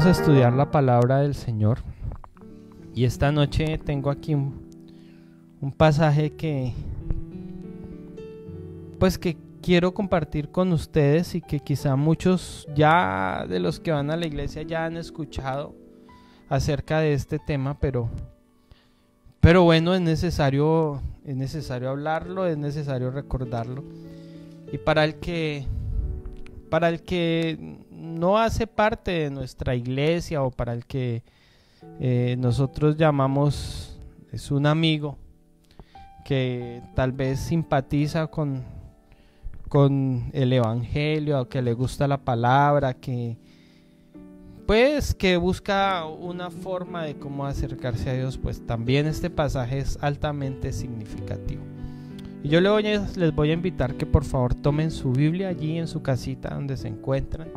Vamos a estudiar la palabra del Señor. Y esta noche tengo aquí un pasaje que quiero compartir con ustedes y que quizá muchos ya de los que van a la iglesia ya han escuchado acerca de este tema, pero bueno, es necesario hablarlo, es necesario recordarlo. Y para el que no hace parte de nuestra iglesia, o para el que nosotros llamamos es un amigo que tal vez simpatiza con el evangelio, o que le gusta la palabra, que busca una forma de cómo acercarse a Dios, pues también este pasaje es altamente significativo. Y yo les voy a invitar que por favor tomen su Biblia allí en su casita donde se encuentran.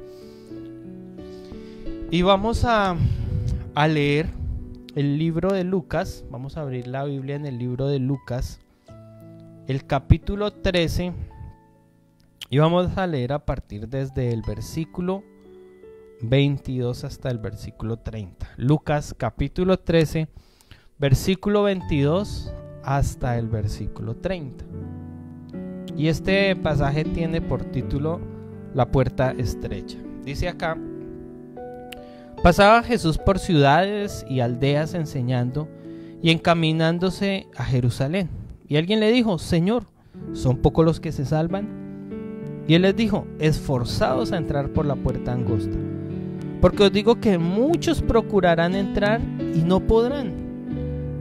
Y vamos a leer el libro de Lucas. Vamos a abrir la Biblia en el libro de Lucas, el capítulo 13. Y vamos a leer a partir desde el versículo 22 hasta el versículo 30. Lucas capítulo 13, versículo 22 hasta el versículo 30. Y este pasaje tiene por título La puerta estrecha. Dice acá: pasaba Jesús por ciudades y aldeas enseñando y encaminándose a Jerusalén. Y alguien le dijo: Señor, ¿son pocos los que se salvan? Y él les dijo: esforzaos a entrar por la puerta angosta, porque os digo que muchos procurarán entrar y no podrán.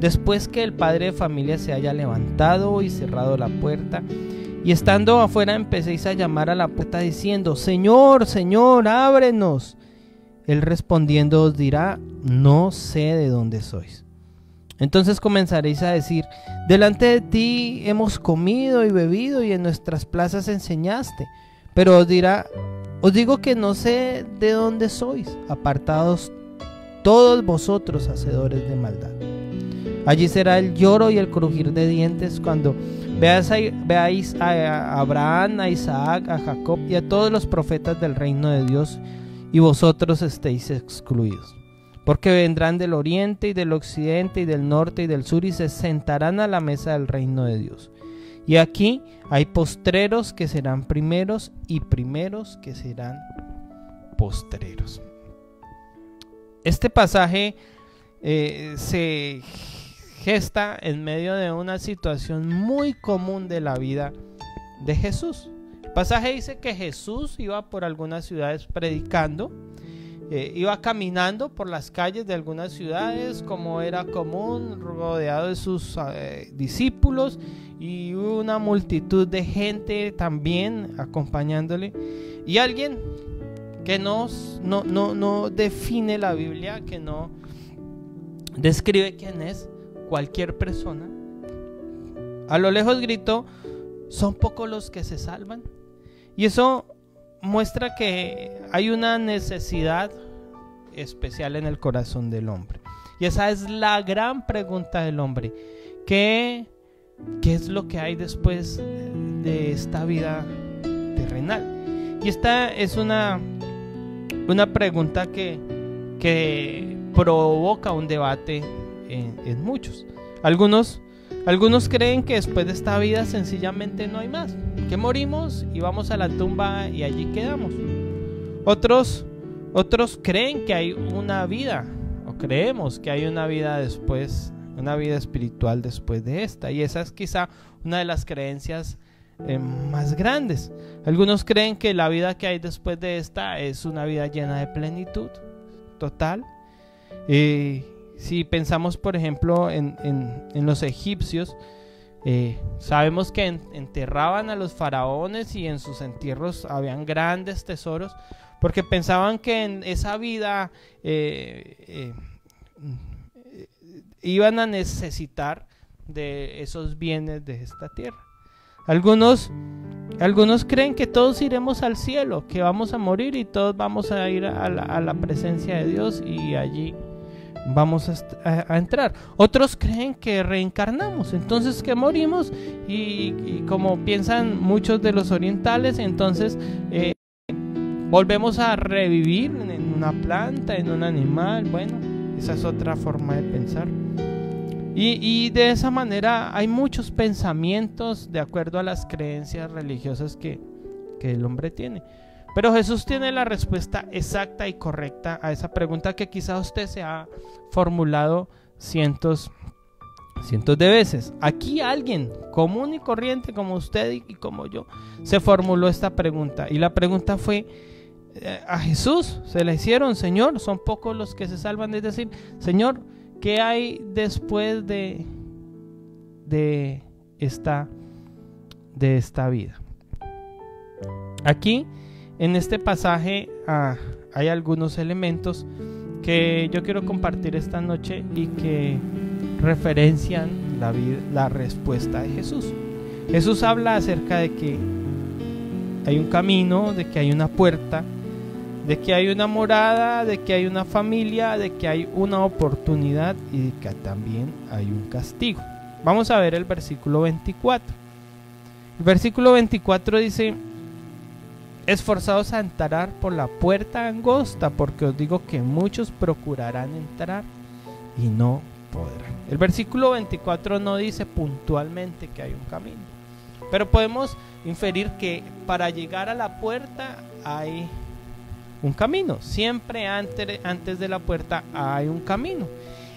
Después que el padre de familia se haya levantado y cerrado la puerta, y estando afuera empecéis a llamar a la puerta diciendo: Señor, Señor, ábrenos. Él respondiendo os dirá: no sé de dónde sois. Entonces comenzaréis a decir: delante de ti hemos comido y bebido, y en nuestras plazas enseñaste. Pero os dirá: os digo que no sé de dónde sois, apartados todos vosotros, hacedores de maldad. Allí será el lloro y el crujir de dientes cuando veáis a Abraham, a Isaac, a Jacob y a todos los profetas del reino de Dios, y vosotros estéis excluidos. Porque vendrán del oriente y del occidente y del norte y del sur, y se sentarán a la mesa del reino de Dios. Y aquí hay postreros que serán primeros, y primeros que serán postreros. Este pasaje se gesta en medio de una situación muy común de la vida de Jesús. El pasaje dice que Jesús iba por algunas ciudades predicando, iba caminando por las calles de algunas ciudades como era común, rodeado de sus discípulos, y una multitud de gente también acompañándole. Y alguien que no define la Biblia, que no describe quién es, cualquier persona, a lo lejos gritó: son pocos los que se salvan. Y eso muestra que hay una necesidad especial en el corazón del hombre. Y esa es la gran pregunta del hombre: ¿qué es lo que hay después de esta vida terrenal? Y esta es una pregunta que provoca un debate en muchos. Algunos creen que después de esta vida sencillamente no hay más, que morimos y vamos a la tumba y allí quedamos. Otros creen que hay una vida, o creemos que hay una vida después, una vida espiritual después de esta, y esa es quizá una de las creencias más grandes. Algunos creen que la vida que hay después de esta es una vida llena de plenitud total. Si pensamos por ejemplo en los egipcios, sabemos que enterraban a los faraones, y en sus entierros habían grandes tesoros, porque pensaban que en esa vida iban a necesitar de esos bienes de esta tierra. Algunos creen que todos iremos al cielo, que vamos a morir y todos vamos a ir a la presencia de Dios, y allí vamos a entrar. Otros creen que reencarnamos, entonces que morimos y como piensan muchos de los orientales, entonces volvemos a revivir en una planta, en un animal. Bueno, esa es otra forma de pensar. Y de esa manera hay muchos pensamientos de acuerdo a las creencias religiosas que el hombre tiene. Pero Jesús tiene la respuesta exacta y correcta a esa pregunta que quizá usted se ha formulado cientos de veces. Aquí alguien común y corriente como usted y como yo se formuló esta pregunta, y la pregunta fue a Jesús, se la hicieron: Señor, son pocos los que se salvan, es decir, Señor, ¿qué hay después de esta vida? Aquí en este pasaje hay algunos elementos que yo quiero compartir esta noche y que referencian la respuesta de Jesús. Jesús habla acerca de que hay un camino, de que hay una puerta, de que hay una morada, de que hay una familia, de que hay una oportunidad y de que también hay un castigo. Vamos a ver el versículo 24. El versículo 24 dice: esforzaos a entrar por la puerta angosta, porque os digo que muchos procurarán entrar y no podrán. El versículo 24 no dice puntualmente que hay un camino, pero podemos inferir que para llegar a la puerta hay un camino. Siempre antes de la puerta hay un camino.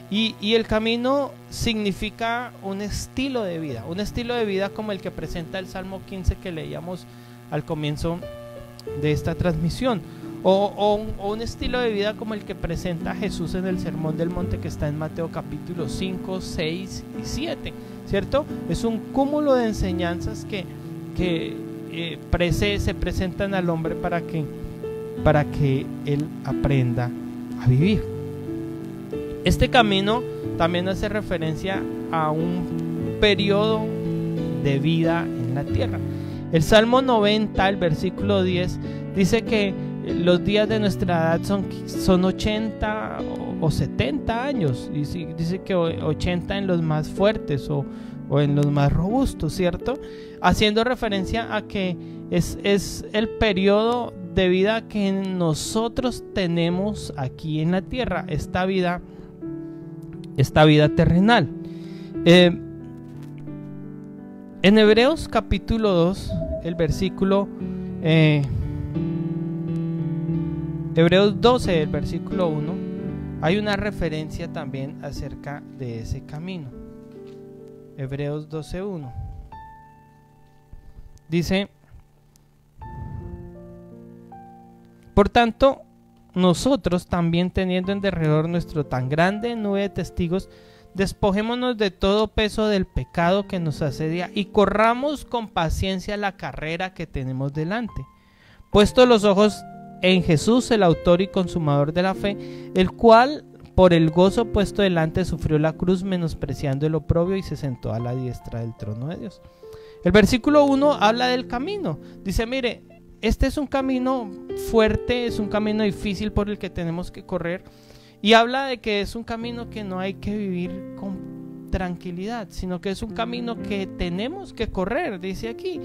Y el camino significa un estilo de vida como el que presenta el Salmo 15 que leíamos al comienzo de esta transmisión, o un estilo de vida como el que presenta Jesús en el Sermón del Monte, que está en Mateo capítulo 5, 6 y 7, ¿cierto? Es un cúmulo de enseñanzas que se presentan al hombre para que él aprenda a vivir. Este camino también hace referencia a un periodo de vida en la tierra. El Salmo 90, el versículo 10, dice que los días de nuestra edad son 80 o 70 años. Dice que 80 en los más fuertes o en los más robustos, ¿cierto? Haciendo referencia a que es el periodo de vida que nosotros tenemos aquí en la tierra, esta vida terrenal. En Hebreos capítulo 2, el versículo Hebreos 12, el versículo 1, hay una referencia también acerca de ese camino. Hebreos 12:1 dice: por tanto, nosotros también, teniendo en derredor nuestro tan grande nube de testigos, despojémonos de todo peso del pecado que nos asedia y corramos con paciencia la carrera que tenemos delante, puestos los ojos en Jesús, el autor y consumador de la fe, el cual por el gozo puesto delante sufrió la cruz, menospreciando el oprobio, y se sentó a la diestra del trono de Dios. El versículo 1 habla del camino. Dice: mire, este es un camino fuerte, es un camino difícil por el que tenemos que correr, y habla de que es un camino que no hay que vivir con tranquilidad, sino que es un camino que tenemos que correr. Dice aquí,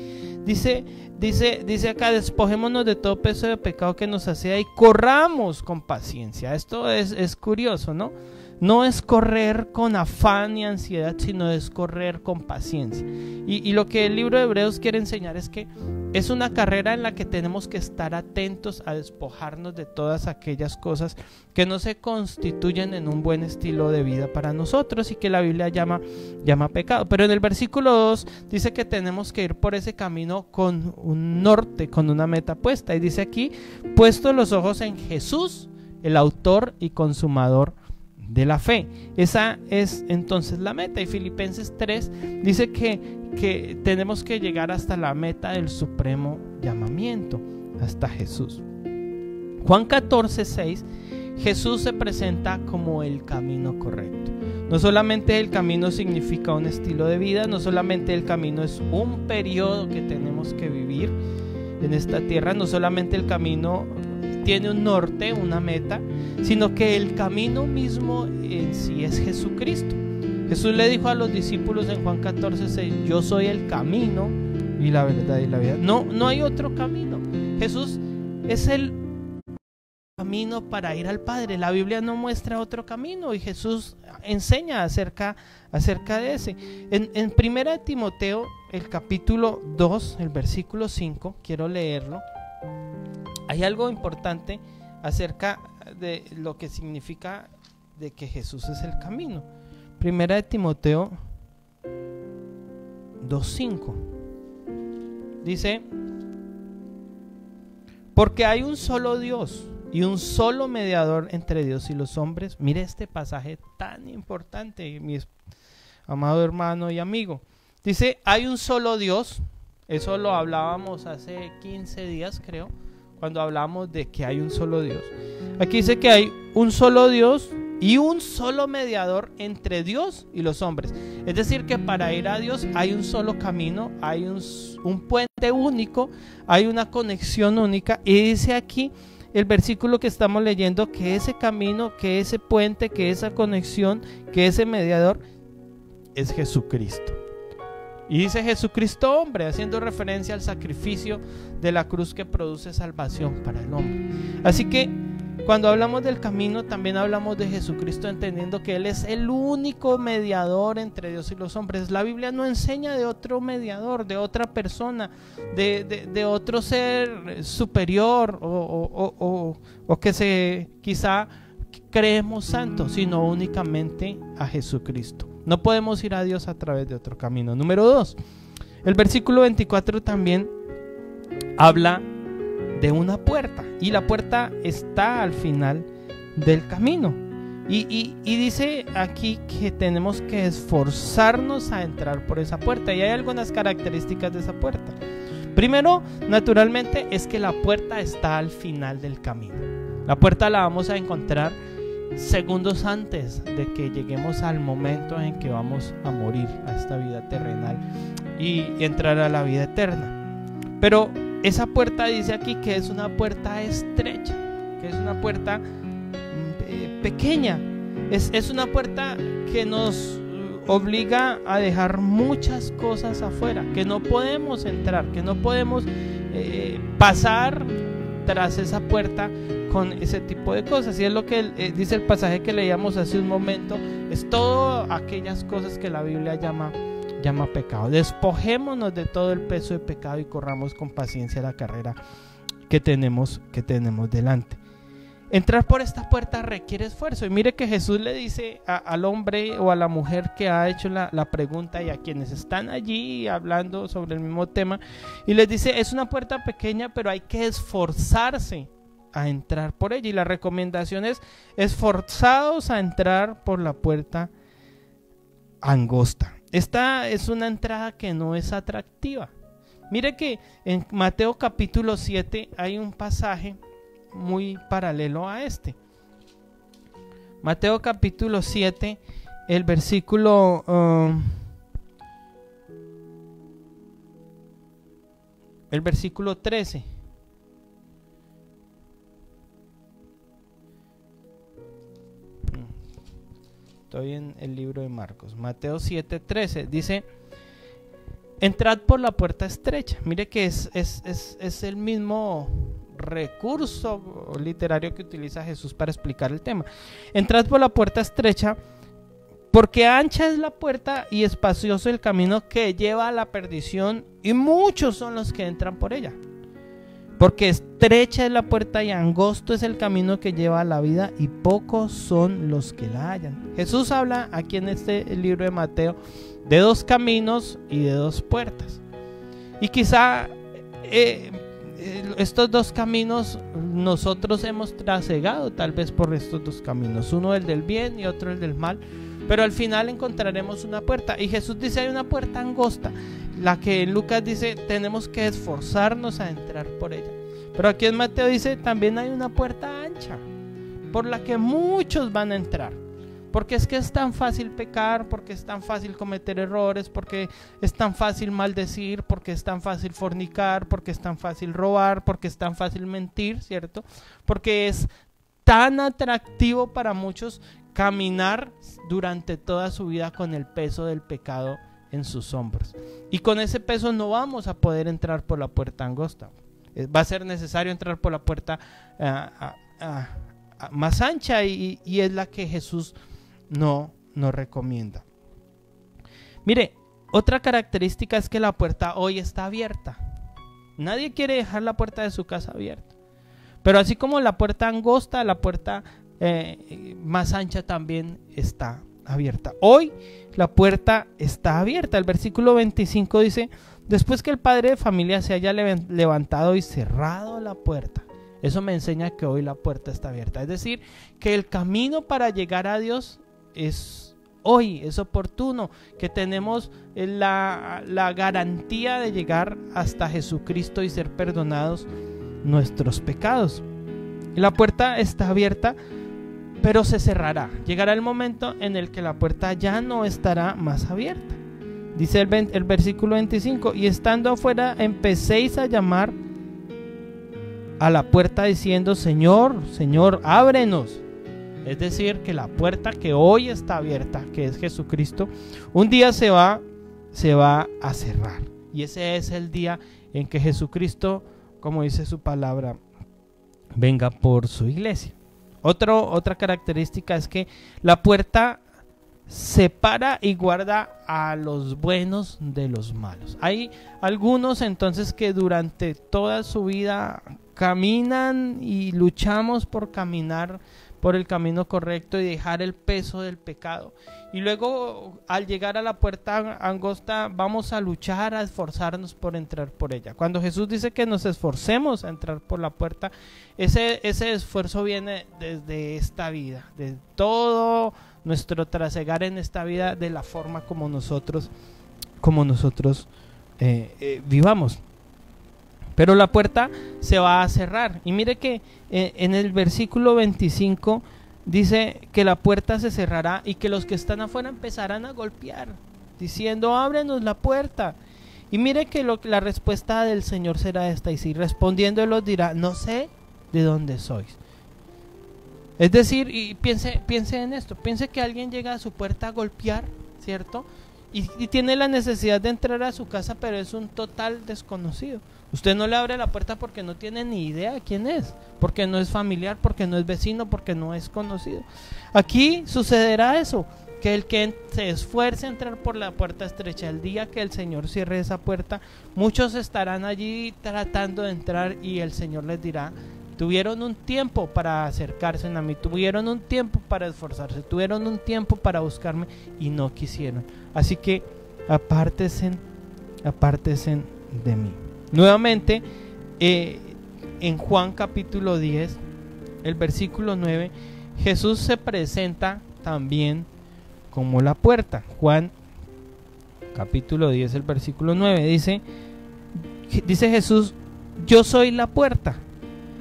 dice acá: despojémonos de todo peso de pecado que nos asedia y corramos con paciencia. Esto es curioso, ¿no? No es correr con afán y ansiedad, sino es correr con paciencia. Y lo que el libro de Hebreos quiere enseñar es que es una carrera en la que tenemos que estar atentos a despojarnos de todas aquellas cosas que no se constituyen en un buen estilo de vida para nosotros y que la Biblia llama pecado. Pero en el versículo 2 dice que tenemos que ir por ese camino con un norte, con una meta puesta. Y dice aquí: puestos los ojos en Jesús, el autor y consumador de la fe. Esa es entonces la meta. Y Filipenses 3 dice que tenemos que llegar hasta la meta del supremo llamamiento, hasta Jesús. Juan 14:6, Jesús se presenta como el camino correcto. No solamente el camino significa un estilo de vida, no solamente el camino es un periodo que tenemos que vivir en esta tierra, no solamente el camino tiene un norte, una meta, sino que el camino mismo en sí es Jesucristo. Jesús le dijo a los discípulos en Juan 14:6: yo soy el camino y la verdad y la vida. No hay otro camino. Jesús es el camino para ir al Padre. La Biblia no muestra otro camino y Jesús enseña acerca de ese. En 1 Timoteo, el capítulo 2, el versículo 5, quiero leerlo. Hay algo importante acerca de lo que significa de que Jesús es el camino. 1 Timoteo 2:5 dice: porque hay un solo Dios y un solo mediador entre Dios y los hombres. Mire este pasaje tan importante, mi amado hermano y amigo. Dice, hay un solo Dios. Eso lo hablábamos hace 15 días, creo, cuando hablamos de que hay un solo Dios. Aquí dice que hay un solo Dios y un solo mediador entre Dios y los hombres. Es decir, que para ir a Dios hay un solo camino, hay un puente único, hay una conexión única. Y dice aquí el versículo que estamos leyendo que ese camino, que ese puente, que esa conexión, que ese mediador es Jesucristo. Y dice Jesucristo hombre, haciendo referencia al sacrificio de la cruz que produce salvación para el hombre. Así que cuando hablamos del camino, también hablamos de Jesucristo, entendiendo que Él es el único mediador entre Dios y los hombres. La Biblia no enseña de otro mediador, de otra persona, de otro ser superior o que quizá creemos santo, sino únicamente a Jesucristo. No podemos ir a Dios a través de otro camino. Número 2, el versículo 24 también habla de una puerta, y la puerta está al final del camino, y dice aquí que tenemos que esforzarnos a entrar por esa puerta, y hay algunas características de esa puerta. Primero, naturalmente, es que la puerta está al final del camino. La puerta la vamos a encontrar segundos antes de que lleguemos al momento en que vamos a morir a esta vida terrenal y entrar a la vida eterna. Pero esa puerta dice aquí que es una puerta estrecha, que es una puerta pequeña, es una puerta que nos obliga a dejar muchas cosas afuera, que no podemos entrar, que no podemos pasar tras esa puerta con ese tipo de cosas. Y es lo que dice el pasaje que leíamos hace un momento, es todas aquellas cosas que la Biblia llama pecado. Despojémonos de todo el peso de pecado y corramos con paciencia la carrera que tenemos delante. Entrar por esta puerta requiere esfuerzo. Y mire que Jesús le dice al hombre o a la mujer que ha hecho la pregunta, y a quienes están allí hablando sobre el mismo tema, y les dice, es una puerta pequeña, pero hay que esforzarse a entrar por ella. Y la recomendación es esforzados a entrar por la puerta angosta. Esta es una entrada que no es atractiva. Mire que en Mateo capítulo 7 hay un pasaje muy paralelo a este. Mateo capítulo 7, el versículo 13. Estoy en el libro de Marcos. Mateo 7:13 dice: entrad por la puerta estrecha. Mire que es el mismo recurso literario que utiliza Jesús para explicar el tema. Entrad por la puerta estrecha, porque ancha es la puerta y espacioso el camino que lleva a la perdición, y muchos son los que entran por ella. Porque estrecha es la puerta y angosto es el camino que lleva a la vida, y pocos son los que la hallan. Jesús habla aquí en este libro de Mateo de dos caminos y de dos puertas. Y quizá estos dos caminos nosotros hemos trasegado tal vez por estos dos caminos, uno el del bien y otro el del mal, pero al final encontraremos una puerta. Y Jesús dice, hay una puerta angosta, la que en Lucas dice tenemos que esforzarnos a entrar por ella. Pero aquí en Mateo dice también hay una puerta ancha por la que muchos van a entrar. Porque es que es tan fácil pecar, porque es tan fácil cometer errores, porque es tan fácil maldecir, porque es tan fácil fornicar, porque es tan fácil robar, porque es tan fácil mentir, ¿cierto? Porque es tan atractivo para muchos caminar durante toda su vida con el peso del pecado en sus hombros. Y con ese peso no vamos a poder entrar por la puerta angosta. Va a ser necesario entrar por la puerta más ancha y es la que Jesús no recomienda. Mire, otra característica es que la puerta hoy está abierta. Nadie quiere dejar la puerta de su casa abierta. Pero así como la puerta angosta, la puerta más ancha también está abierta. Hoy la puerta está abierta. El versículo 25 dice: después que el padre de familia se haya levantado y cerrado la puerta. Eso me enseña que hoy la puerta está abierta. Es decir, que el camino para llegar a Dios es hoy, es oportuno, que tenemos la garantía de llegar hasta Jesucristo y ser perdonados nuestros pecados. La puerta está abierta, pero se cerrará. Llegará el momento en el que la puerta ya no estará más abierta. Dice el versículo 25: y estando afuera empecéis a llamar a la puerta diciendo: Señor, Señor, ábrenos. Es decir, que la puerta que hoy está abierta, que es Jesucristo, un día se va a cerrar. Y ese es el día en que Jesucristo, como dice su palabra, venga por su iglesia. Otra característica es que la puerta separa y guarda a los buenos de los malos. Hay algunos entonces que durante toda su vida caminan y luchamos por caminar por el camino correcto y dejar el peso del pecado. Y luego al llegar a la puerta angosta vamos a luchar, a esforzarnos por entrar por ella. Cuando Jesús dice que nos esforcemos a entrar por la puerta, ese esfuerzo viene desde esta vida, de todo nuestro trasegar en esta vida, de la forma como nosotros vivamos. Pero la puerta se va a cerrar. Y mire que en el versículo 25 dice que la puerta se cerrará y que los que están afuera empezarán a golpear, diciendo: ábrenos la puerta. Y mire que la respuesta del Señor será esta: y si respondiendo Él os dirá: no sé de dónde sois. Es decir, y piense en esto, piense que alguien llega a su puerta a golpear, ¿cierto? Y tiene la necesidad de entrar a su casa, pero es un total desconocido. Usted no le abre la puerta porque no tiene ni idea quién es, porque no es familiar, porque no es vecino, porque no es conocido. Aquí sucederá eso, que el que se esfuerce a entrar por la puerta estrecha, el día que el Señor cierre esa puerta, muchos estarán allí tratando de entrar y el Señor les dirá: tuvieron un tiempo para acercarse a mí, tuvieron un tiempo para esforzarse, tuvieron un tiempo para buscarme y no quisieron. Así que apártense de mí. Nuevamente, en Juan capítulo 10, el versículo 9, Jesús se presenta también como la puerta. Juan capítulo 10, el versículo 9, dice Jesús: yo soy la puerta,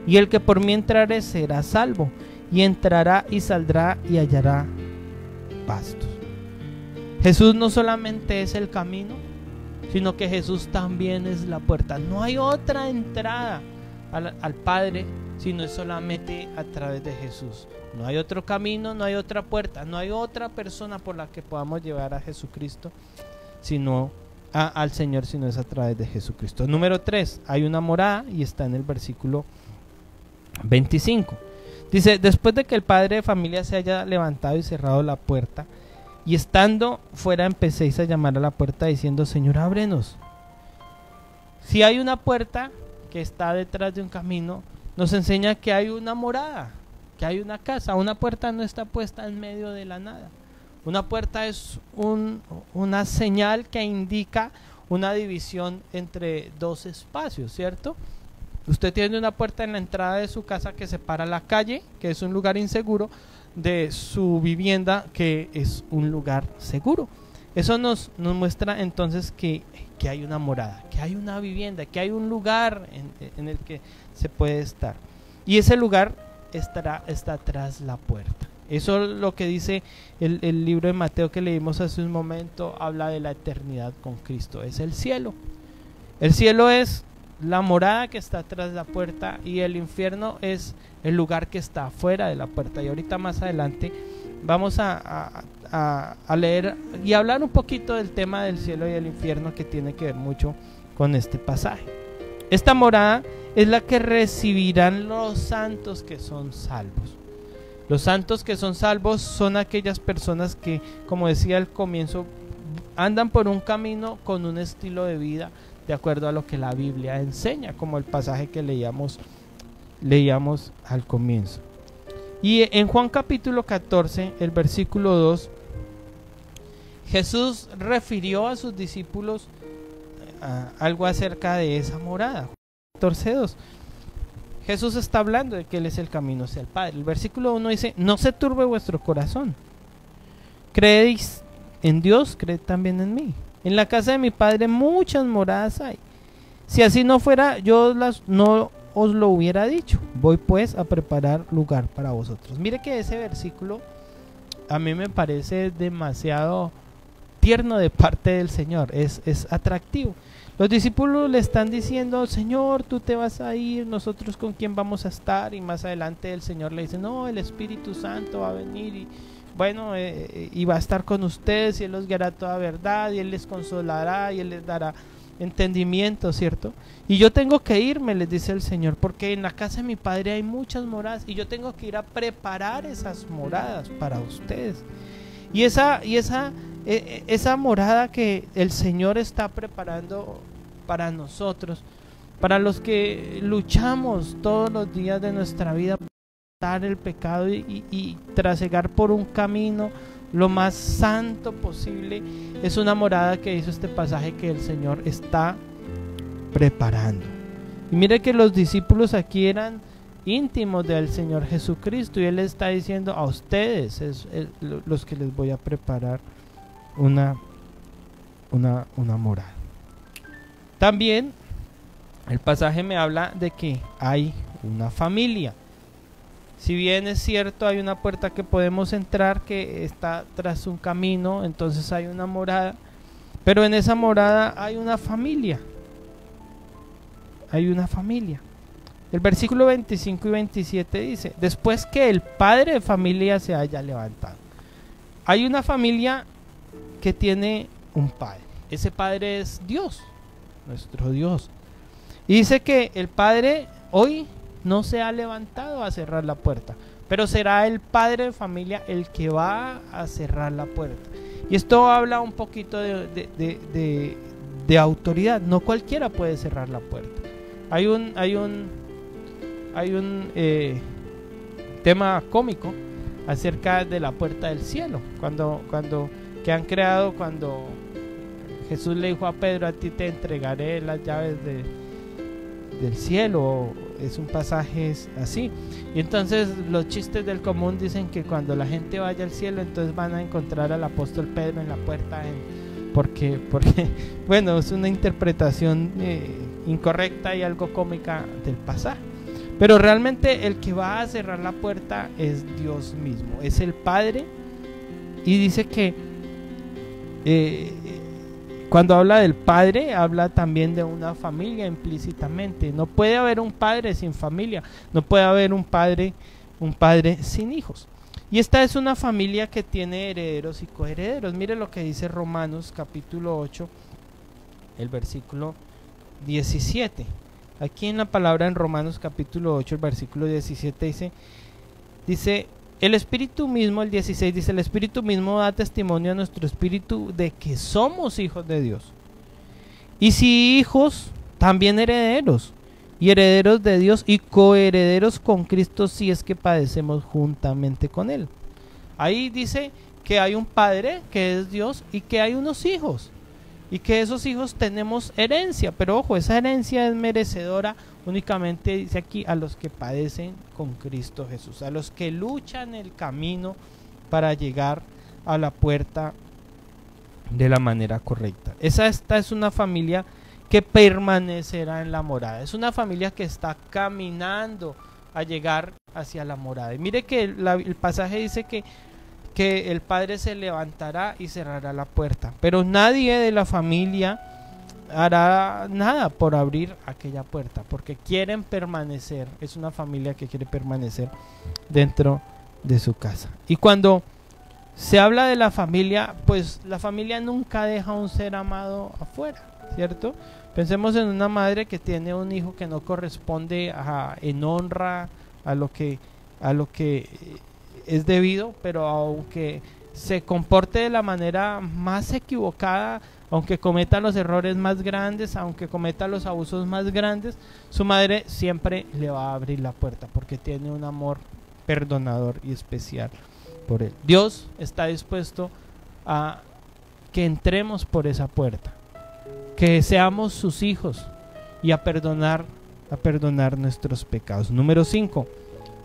y el que por mí entrare será salvo, y entrará y saldrá y hallará pastos. Jesús no solamente es el camino, sino que Jesús también es la puerta. No hay otra entrada al Padre sino es solamente a través de Jesús. No hay otro camino, no hay otra puerta, no hay otra persona por la que podamos llevar a Jesucristo, sino al Señor, sino es a través de Jesucristo. Número 3, hay una morada y está en el versículo 25. Dice: después de que el padre de familia se haya levantado y cerrado la puerta, y estando fuera empecéis a llamar a la puerta diciendo: Señor, ábrenos. Si hay una puerta que está detrás de un camino, nos enseña que hay una morada, que hay una casa. Una puerta no está puesta en medio de la nada. Una puerta es una señal que indica una división entre dos espacios, ¿cierto? Usted tiene una puerta en la entrada de su casa que separa la calle, que es un lugar inseguro, de su vivienda, que es un lugar seguro. Eso nos muestra entonces que hay una morada, que hay una vivienda, que hay un lugar en el que se puede estar. Y ese lugar está tras la puerta. Eso es lo que dice el libro de Mateo que leímos hace un momento, habla de la eternidad con Cristo. Es el cielo. El cielo es la morada que está tras la puerta y el infierno es el lugar que está afuera de la puerta. Y ahorita más adelante vamos a leer y hablar un poquito del tema del cielo y del infierno, que tiene que ver mucho con este pasaje. Esta morada es la que recibirán los santos que son salvos. Los santos que son salvos son aquellas personas que, como decía al comienzo, andan por un camino con un estilo de vida de acuerdo a lo que la Biblia enseña, como el pasaje que leíamos al comienzo. Y en Juan capítulo 14, el versículo 2, Jesús refirió a sus discípulos algo acerca de esa morada. 14:2. Jesús está hablando de que Él es el camino hacia el Padre. El versículo 1 dice: no se turbe vuestro corazón. Creéis en Dios, creed también en mí. En la casa de mi Padre muchas moradas hay. Si así no fuera, yo no os lo hubiera dicho. Voy pues a preparar lugar para vosotros. Mire que ese versículo a mí me parece demasiado tierno de parte del Señor. Es atractivo. Los discípulos le están diciendo: Señor, tú te vas a ir, nosotros con quién vamos a estar. Y más adelante el Señor le dice: no, el Espíritu Santo va a venir y bueno, y va a estar con ustedes, y Él los guiará toda verdad, y Él les consolará, y Él les dará entendimiento, ¿cierto? Y yo tengo que irme, les dice el Señor, porque en la casa de mi Padre hay muchas moradas, y yo tengo que ir a preparar esas moradas para ustedes. Y esa morada que el Señor está preparando para nosotros, para los que luchamos todos los días de nuestra vida para evitar el pecado y trasegar por un camino lo más santo posible, es una morada que hizo este pasaje que el Señor está preparando. Y mire que los discípulos aquí íntimos del Señor Jesucristo, y Él está diciendo: a ustedes los que les voy a preparar una morada. También el pasaje me habla de que hay una familia. Si bien es cierto, hay una puerta que podemos entrar que está tras un camino, entonces hay una morada, pero en esa morada hay una familia. Hay una familia. El versículo 25 y 27 dice: después que el padre de familia se haya levantado. Hay una familia que tiene un padre. Ese padre es Dios, nuestro Dios. Y dice que el padre hoy no se ha levantado a cerrar la puerta, pero será el padre de familia el que va a cerrar la puerta. Y esto habla un poquito de autoridad. No cualquiera puede cerrar la puerta. Hay un tema cómico acerca de la puerta del cielo, cuando Jesús le dijo a Pedro: a ti te entregaré las llaves del cielo. Es un pasaje así. Y entonces los chistes del común dicen que cuando la gente vaya al cielo, entonces van a encontrar al apóstol Pedro en la puerta, porque bueno, es una interpretación incorrecta y algo cómica del pasaje. Pero realmente el que va a cerrar la puerta es Dios mismo, es el Padre. Y dice que cuando habla del padre, habla también de una familia implícitamente. No puede haber un padre sin familia, no puede haber un padre sin hijos. Y esta es una familia que tiene herederos y coherederos. Mire lo que dice Romanos capítulo 8, el versículo 17. Aquí en la palabra en Romanos capítulo 8, el versículo 17 dice el Espíritu mismo, el 16 dice: el Espíritu mismo da testimonio a nuestro espíritu de que somos hijos de Dios. Y si hijos, también herederos, y herederos de Dios y coherederos con Cristo, si es que padecemos juntamente con Él. Ahí dice que hay un Padre, que es Dios, y que hay unos hijos, y que esos hijos tenemos herencia. Pero ojo, esa herencia es merecedora únicamente, dice aquí, a los que padecen con Cristo Jesús, a los que luchan el camino para llegar a la puerta de la manera correcta. Esta es una familia que permanecerá en la morada. Es una familia que está caminando a llegar hacia la morada. Y mire que el pasaje dice que el padre se levantará y cerrará la puerta, pero nadie de la familia hará nada por abrir aquella puerta, porque quieren permanecer. Es una familia que quiere permanecer dentro de su casa. Y cuando se habla de la familia, pues la familia nunca deja a un ser amado afuera, ¿cierto? Pensemos en una madre que tiene un hijo que no corresponde en honra a lo que es debido, pero aunque se comporte de la manera más equivocada, aunque cometa los errores más grandes, aunque cometa los abusos más grandes, su madre siempre le va a abrir la puerta porque tiene un amor perdonador y especial por él. Dios está dispuesto a que entremos por esa puerta, que seamos sus hijos y a perdonar nuestros pecados. Número 5,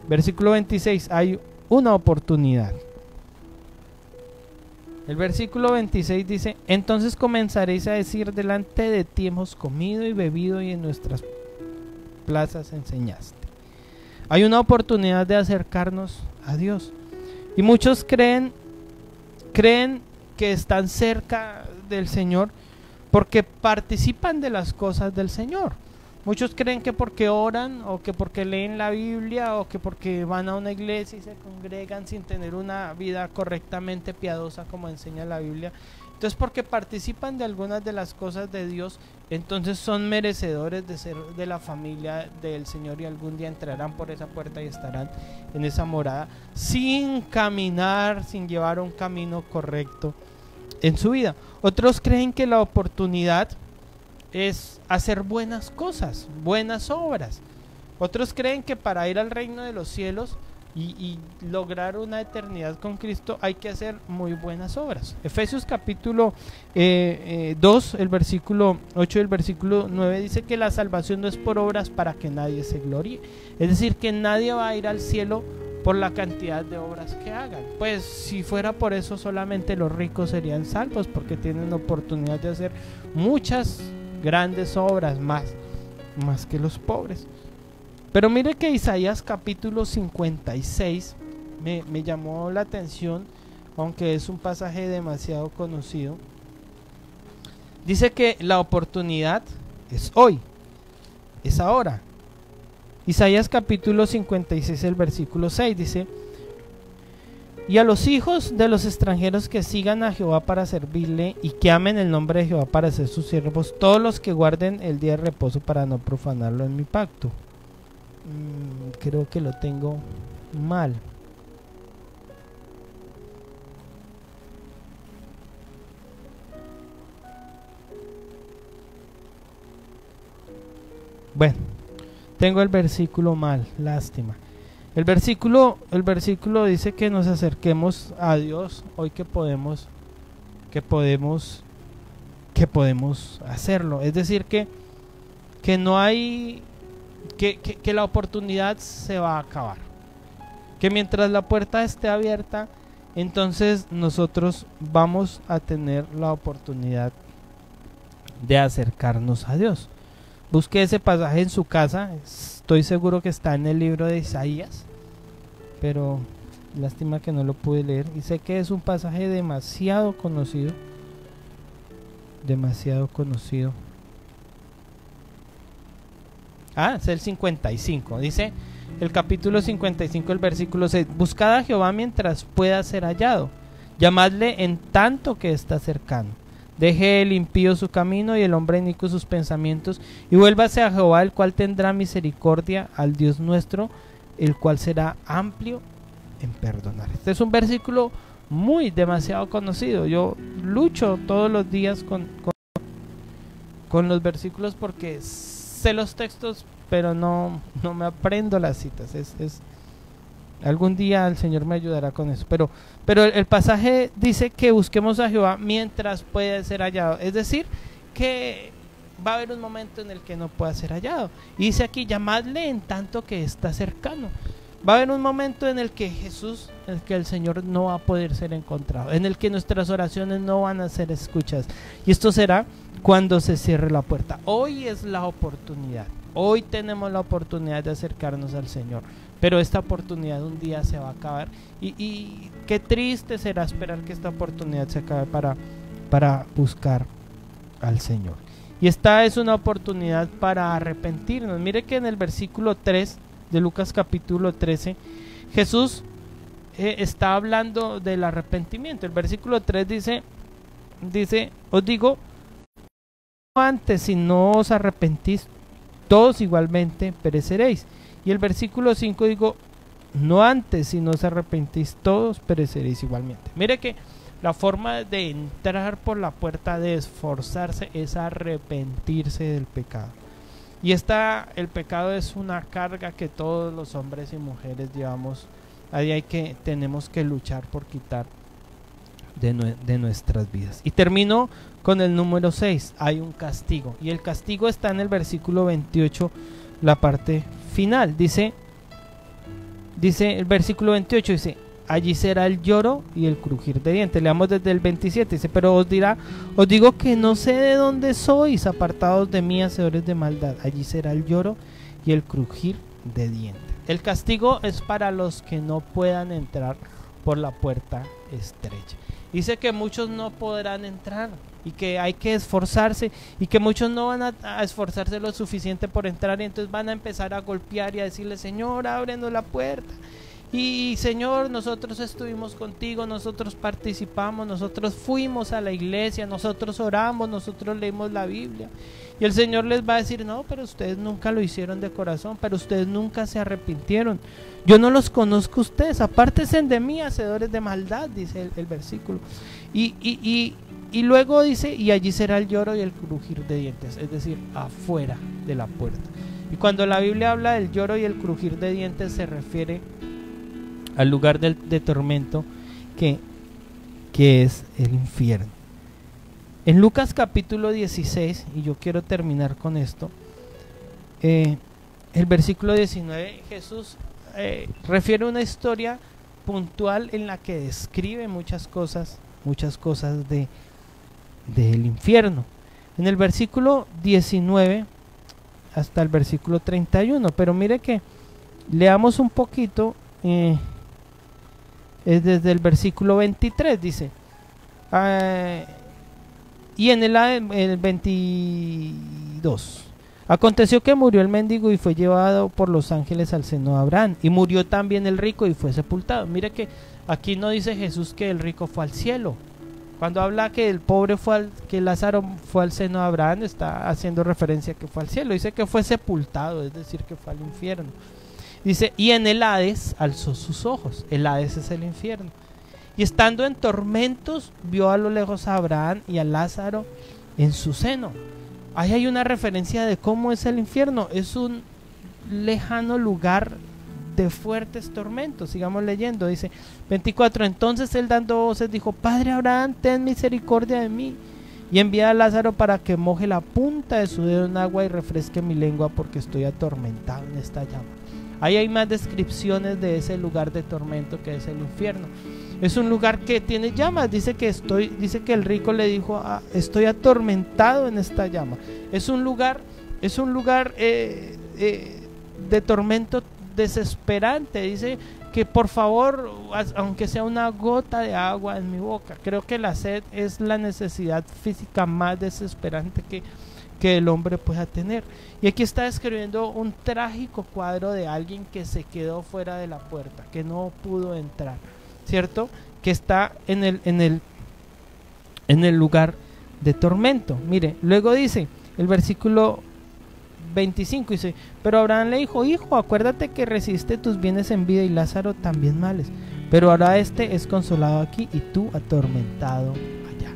versículo 26, hay una oportunidad. El versículo 26 dice: entonces comenzaréis a decir, delante de ti hemos comido y bebido y en nuestras plazas enseñaste. Hay una oportunidad de acercarnos a Dios. Y muchos creen que están cerca del Señor porque participan de las cosas del Señor. Muchos creen que porque oran, o que porque leen la Biblia, o que porque van a una iglesia y se congregan sin tener una vida correctamente piadosa como enseña la Biblia, entonces porque participan de algunas de las cosas de Dios, entonces son merecedores de ser de la familia del Señor y algún día entrarán por esa puerta y estarán en esa morada sin caminar, sin llevar un camino correcto en su vida. Otros creen que la oportunidad es hacer buenas cosas, buenas obras. Otros creen que para ir al reino de los cielos y lograr una eternidad con Cristo hay que hacer muy buenas obras. Efesios capítulo 2, el versículo 8 y el versículo 9 dice que la salvación no es por obras para que nadie se gloríe. Es decir, que nadie va a ir al cielo por la cantidad de obras que hagan. Pues si fuera por eso, solamente los ricos serían salvos, porque tienen oportunidad de hacer muchas grandes obras más que los pobres. Pero mire que Isaías capítulo 56 me llamó la atención, aunque es un pasaje demasiado conocido. Dice que la oportunidad es hoy, es ahora. Isaías capítulo 56, el versículo 6 dice: y a los hijos de los extranjeros que sigan a Jehová para servirle y que amen el nombre de Jehová para ser sus siervos, todos los que guarden el día de reposo para no profanarlo en mi pacto. Creo que lo tengo mal. Bueno, tengo el versículo mal, lástima. El versículo dice que nos acerquemos a Dios hoy, que podemos hacerlo. Es decir, que no hay que la oportunidad se va a acabar. Que mientras la puerta esté abierta, entonces nosotros vamos a tener la oportunidad de acercarnos a Dios. Busque ese pasaje en su casa, estoy seguro que está en el libro de Isaías, pero lástima que no lo pude leer, y sé que es un pasaje demasiado conocido. Es el 55, dice el capítulo 55, el versículo 6: buscad a Jehová mientras pueda ser hallado, llamadle en tanto que está cercano. Deje el impío su camino y el hombre inicuo sus pensamientos, y vuélvase a Jehová, el cual tendrá misericordia, al Dios nuestro, el cual será amplio en perdonar. Este es un versículo demasiado conocido. Yo lucho todos los días con los versículos porque sé los textos, pero no me aprendo las citas. Algún día el Señor me ayudará con eso. Pero el pasaje dice que busquemos a Jehová mientras pueda ser hallado. Es decir, que va a haber un momento en el que no pueda ser hallado. Y dice aquí: llamadle en tanto que está cercano. Va a haber un momento en el que el Señor no va a poder ser encontrado, en el que nuestras oraciones no van a ser escuchadas. Y esto será cuando se cierre la puerta. Hoy es la oportunidad. Hoy tenemos la oportunidad de acercarnos al Señor. Pero esta oportunidad un día se va a acabar. Y qué triste será esperar que esta oportunidad se acabe para buscar al Señor. Y esta es una oportunidad para arrepentirnos. Mire que en el versículo 3 de Lucas capítulo 13, Jesús está hablando del arrepentimiento. El versículo 3 dice: os digo antes, si no os arrepentís, todos igualmente pereceréis. Y el versículo 5 digo, no antes, si no os arrepentís, todos pereceréis igualmente. Mire que la forma de entrar por la puerta, de esforzarse, es arrepentirse del pecado. Y el pecado es una carga que todos los hombres y mujeres llevamos a día, y que tenemos que luchar por quitar de nuestras vidas. Y termino con el número 6, hay un castigo, y el castigo está en el versículo 28, la parte final. Dice el versículo 28, dice, allí será el lloro y el crujir de dientes. Leamos desde el 27, dice, pero os digo que no sé de dónde sois, apartados de mí, hacedores de maldad. Allí será el lloro y el crujir de dientes. El castigo es para los que no puedan entrar por la puerta estrecha. Dice que muchos no podrán entrar y que hay que esforzarse, y que muchos no van a esforzarse lo suficiente por entrar, y entonces van a empezar a golpear y a decirle, Señor, ábrenos la puerta. Y Señor, nosotros estuvimos contigo, nosotros participamos, nosotros fuimos a la iglesia, nosotros oramos, nosotros leímos la Biblia. Y el Señor les va a decir, no, pero ustedes nunca lo hicieron de corazón, pero ustedes nunca se arrepintieron. Yo no los conozco a ustedes, apártense de mí, hacedores de maldad, dice el versículo. Y luego dice, y allí será el lloro y el crujir de dientes, es decir, afuera de la puerta. Y cuando la Biblia habla del lloro y el crujir de dientes, se refiere al lugar de tormento que es el infierno. En Lucas capítulo 16, y yo quiero terminar con esto, el versículo 19, Jesús refiere una historia puntual en la que describe muchas cosas del infierno. En el versículo 19 hasta el versículo 31, pero mire que leamos un poquito. Es desde el versículo 23, dice, y en el 22, aconteció que murió el mendigo y fue llevado por los ángeles al seno de Abraham, y murió también el rico y fue sepultado. Mire que aquí no dice Jesús que el rico fue al cielo. Cuando habla que el pobre que Lázaro fue al seno de Abraham, está haciendo referencia a que fue al cielo. Dice que fue sepultado, es decir, que fue al infierno. Dice, y en el Hades alzó sus ojos. El Hades es el infierno. Y estando en tormentos, vio a lo lejos a Abraham y a Lázaro en su seno. Ahí hay una referencia de cómo es el infierno. Es un lejano lugar de fuertes tormentos. Sigamos leyendo. Dice 24, entonces él dando voces dijo, Padre Abraham, ten misericordia de mí, y envía a Lázaro para que moje la punta de su dedo en agua y refresque mi lengua, porque estoy atormentado en esta llama. Ahí hay más descripciones de ese lugar de tormento que es el infierno. Es un lugar que tiene llamas. Dice que el rico le dijo, estoy atormentado en esta llama. Es un lugar de tormento desesperante. Dice que por favor, aunque sea una gota de agua en mi boca. Creo que la sed es la necesidad física más desesperante que el hombre pueda tener. Y aquí está describiendo un trágico cuadro de alguien que se quedó fuera de la puerta, que no pudo entrar, ¿cierto? Que está en el lugar de tormento. Mire, luego dice el versículo 25, dice, pero Abraham le dijo, hijo, acuérdate que recibiste tus bienes en vida y Lázaro también males, pero ahora este es consolado aquí y tú atormentado allá.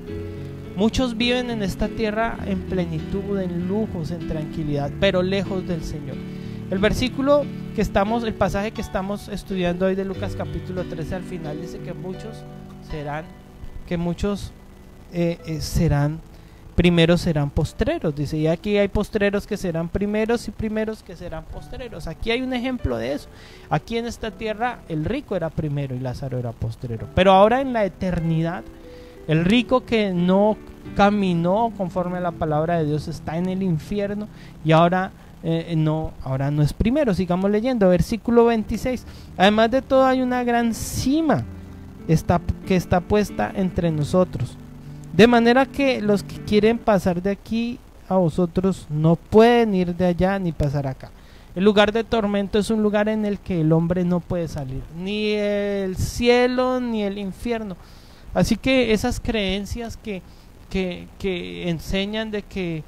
Muchos viven en esta tierra en plenitud, en lujos, en tranquilidad, pero lejos del Señor. El pasaje que estamos estudiando hoy de Lucas capítulo 13 al final dice que muchos primeros serán postreros. Dice, y aquí hay postreros que serán primeros y primeros que serán postreros. Aquí hay un ejemplo de eso. Aquí en esta tierra el rico era primero y Lázaro era postrero. Pero ahora en la eternidad, el rico que no caminó conforme a la palabra de Dios está en el infierno y ahora no es primero. Sigamos leyendo, versículo 26. Además de todo hay una gran cima que está puesta entre nosotros, de manera que los que quieren pasar de aquí a vosotros no pueden ir de allá ni pasar acá. El lugar de tormento es un lugar en el que el hombre no puede salir, ni el cielo ni el infierno. Así que esas creencias que enseñan de que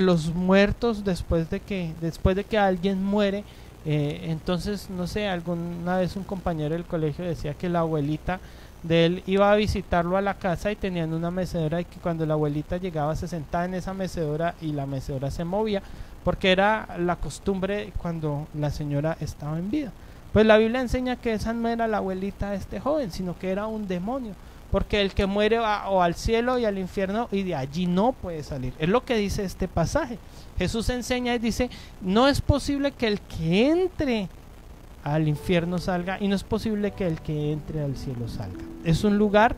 los muertos, después de que alguien muere, entonces, no sé, alguna vez un compañero del colegio decía que la abuelita de él iba a visitarlo a la casa y tenían una mecedora, y que cuando la abuelita llegaba se sentaba en esa mecedora y la mecedora se movía, porque era la costumbre cuando la señora estaba en vida. Pues la Biblia enseña que esa no era la abuelita de este joven, sino que era un demonio, porque el que muere va o al cielo y al infierno, y de allí no puede salir. Es lo que dice este pasaje. Jesús enseña y dice: no es posible que el que entre al infierno salga, y no es posible que el que entre al cielo salga. Es un lugar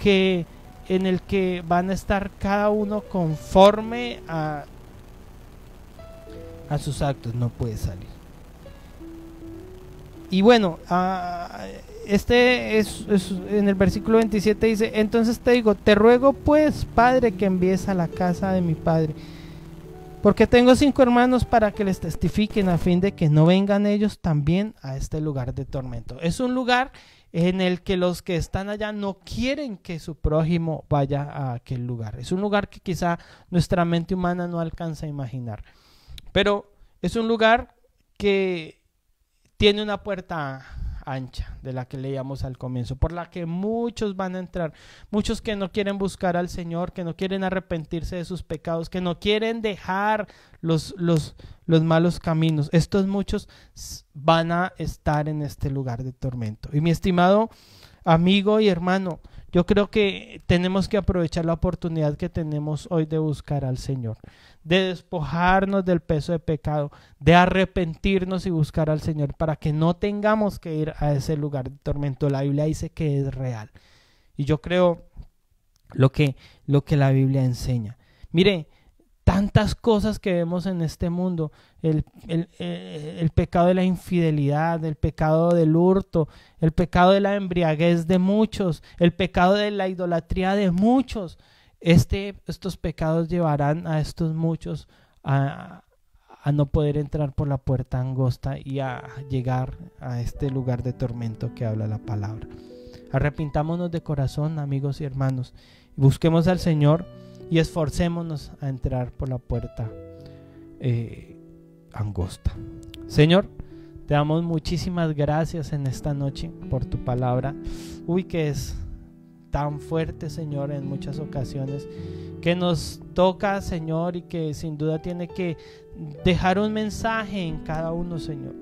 en el que van a estar cada uno conforme a sus actos. No puede salir. Y bueno, en el versículo 27 dice: entonces te digo, te ruego pues, Padre, que envíes a la casa de mi padre, porque tengo 5 hermanos, para que les testifiquen, a fin de que no vengan ellos también a este lugar de tormento. Es un lugar en el que los que están allá no quieren que su prójimo vaya a aquel lugar. Es un lugar que quizá nuestra mente humana no alcanza a imaginar, pero es un lugar que tiene una puerta ancha, de la que leíamos al comienzo, por la que muchos van a entrar, muchos que no quieren buscar al Señor, que no quieren arrepentirse de sus pecados, que no quieren dejar los malos caminos. Estos muchos van a estar en este lugar de tormento. Y mi estimado amigo y hermano, yo creo que tenemos que aprovechar la oportunidad que tenemos hoy de buscar al Señor, de despojarnos del peso de pecado, de arrepentirnos y buscar al Señor, para que no tengamos que ir a ese lugar de tormento. La Biblia dice que es real, y yo creo lo que la Biblia enseña. Mire, tantas cosas que vemos en este mundo, el pecado de la infidelidad, el pecado del hurto, el pecado de la embriaguez de muchos, el pecado de la idolatría de muchos. Estos pecados llevarán a estos muchos a no poder entrar por la puerta angosta y a llegar a este lugar de tormento que habla la palabra. Arrepintámonos de corazón, amigos y hermanos, busquemos al Señor y esforcémonos a entrar por la puerta angosta. Señor, te damos muchísimas gracias en esta noche por tu palabra. Que es tan fuerte, Señor, en muchas ocasiones, que nos toca, Señor, y que sin duda tiene que dejar un mensaje en cada uno, Señor.